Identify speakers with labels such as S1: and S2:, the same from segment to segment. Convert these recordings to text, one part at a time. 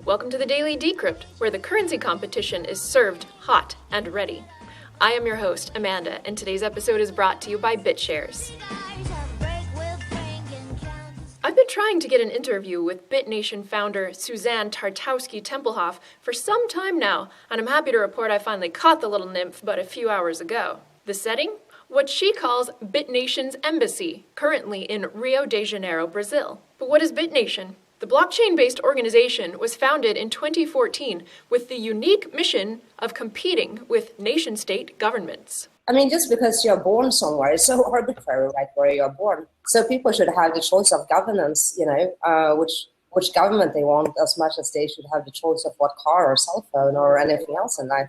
S1: Welcome to the Daily Decrypt, where the currency competition is served hot and ready. I am your host, Amanda, and today's episode is brought to you by BitShares. I've been trying to get an interview with BitNation founder Suzanne Tartowski-Tempelhoff for some time now, and I'm happy to report I finally caught the little nymph but a few hours ago. The setting? What she calls BitNation's embassy, currently in Rio de Janeiro, Brazil. But what is BitNation? The blockchain-based organization was founded in 2014 with the unique mission of competing with nation-state governments.
S2: I mean, just because you're born somewhere, it's so arbitrary, right, where you're born. So people should have the choice of governance, which government they want, as much as they should have the choice of what car or cell phone or anything else in life,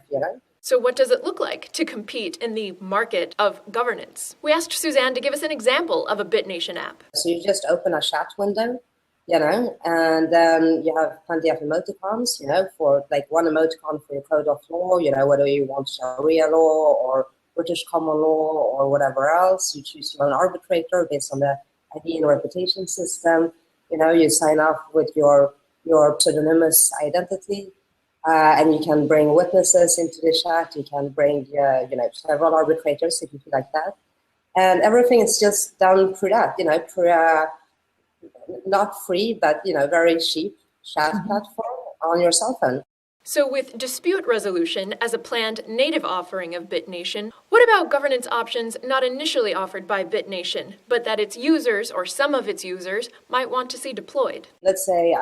S1: So what does it look like to compete in the market of governance? We asked Suzanne to give us an example of a BitNation app.
S2: So you just open a chat window, and then you have plenty of emoticons, for like one emoticon for your code of law, whether you want Sharia law or British common law or whatever else. You choose your own arbitrator based on the ID and reputation system. You sign up with your pseudonymous identity, and you can bring witnesses into the chat. You can bring, several arbitrators if you feel like that. And everything is just done through that, not free, but, very cheap chat platform on your cell phone.
S1: So with dispute resolution as a planned native offering of BitNation, what about governance options not initially offered by BitNation, but that its users or some of its users might want to see deployed?
S2: Let's say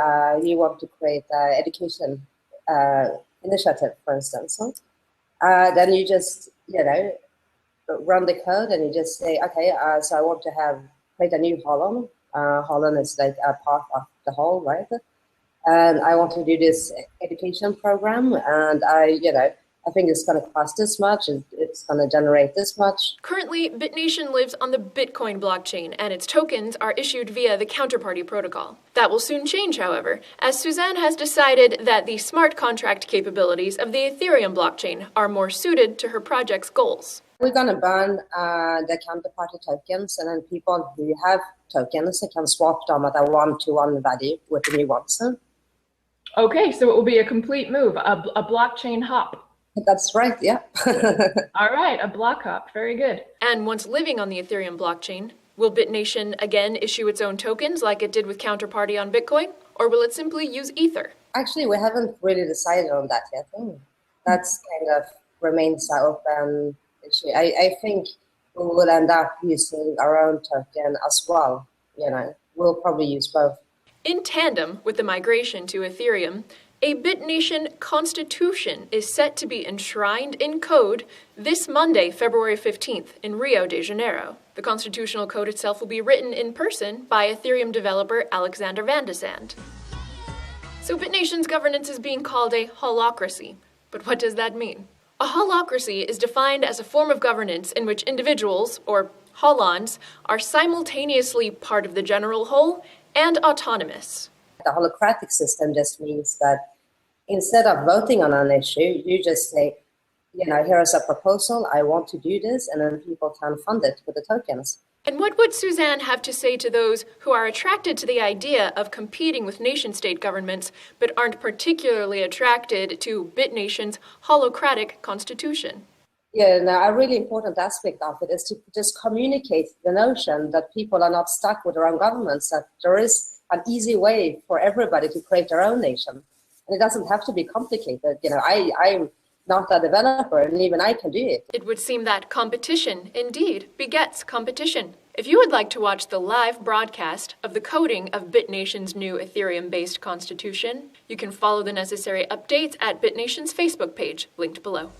S2: you want to create an education initiative, for instance. Then you just, run the code and you just say, okay, so I want to create a new Holland. Holland is like a part of the whole, right? And I want to do this education program, and I think it's going to cost this much, it's going to generate this much.
S1: Currently, BitNation lives on the Bitcoin blockchain, and its tokens are issued via the counterparty protocol. That will soon change, however, as Suzanne has decided that the smart contract capabilities of the Ethereum blockchain are more suited to her project's goals.
S2: We're going to burn the counterparty tokens, and then people who have tokens, they can swap them at a 1-to-1 value with the new ones.
S3: Okay, so it will be a complete move, a blockchain hop.
S2: That's right, yeah.
S3: All right, a block hop, very good.
S1: And once living on the Ethereum blockchain, will BitNation again issue its own tokens like it did with Counterparty on Bitcoin, or will it simply use Ether?
S2: Actually, we haven't really decided on that yet. That's kind of remains an open issue. I think we will end up using our own token as well. We'll probably use both.
S1: In tandem with the migration to Ethereum, a BitNation constitution is set to be enshrined in code this Monday, February 15th, in Rio de Janeiro. The constitutional code itself will be written in person by Ethereum developer Alexander Van de Sande. So BitNation's governance is being called a holocracy. But what does that mean? A holocracy is defined as a form of governance in which individuals, or holons, are simultaneously part of the general whole and autonomous.
S2: The holocratic system just means that instead of voting on an issue, you just say, here's a proposal, I want to do this, and then people can fund it with the tokens.
S1: And what would Suzanne have to say to those who are attracted to the idea of competing with nation-state governments, but aren't particularly attracted to BitNation's holocratic constitution?
S2: A really important aspect of it is to just communicate the notion that people are not stuck with their own governments, that there is an easy way for everybody to create their own nation. And it doesn't have to be complicated. I'm not a developer, and even I can do it.
S1: It would seem that competition, indeed, begets competition. If you would like to watch the live broadcast of the coding of BitNation's new Ethereum-based constitution, you can follow the necessary updates at BitNation's Facebook page, linked below.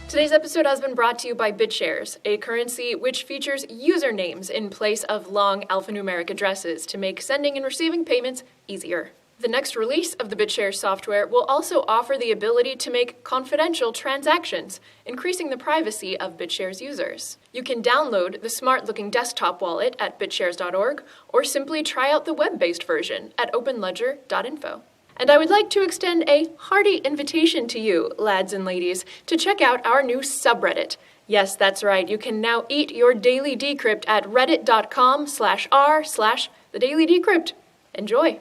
S1: Today's episode has been brought to you by BitShares, a currency which features usernames in place of long alphanumeric addresses to make sending and receiving payments easier. The next release of the BitShares software will also offer the ability to make confidential transactions, increasing the privacy of BitShares users. You can download the smart-looking desktop wallet at bitshares.org or simply try out the web-based version at openledger.info. And I would like to extend a hearty invitation to you, lads and ladies, to check out our new subreddit. Yes, that's right, you can now eat your daily decrypt at reddit.com/r/thedailydecrypt. Enjoy!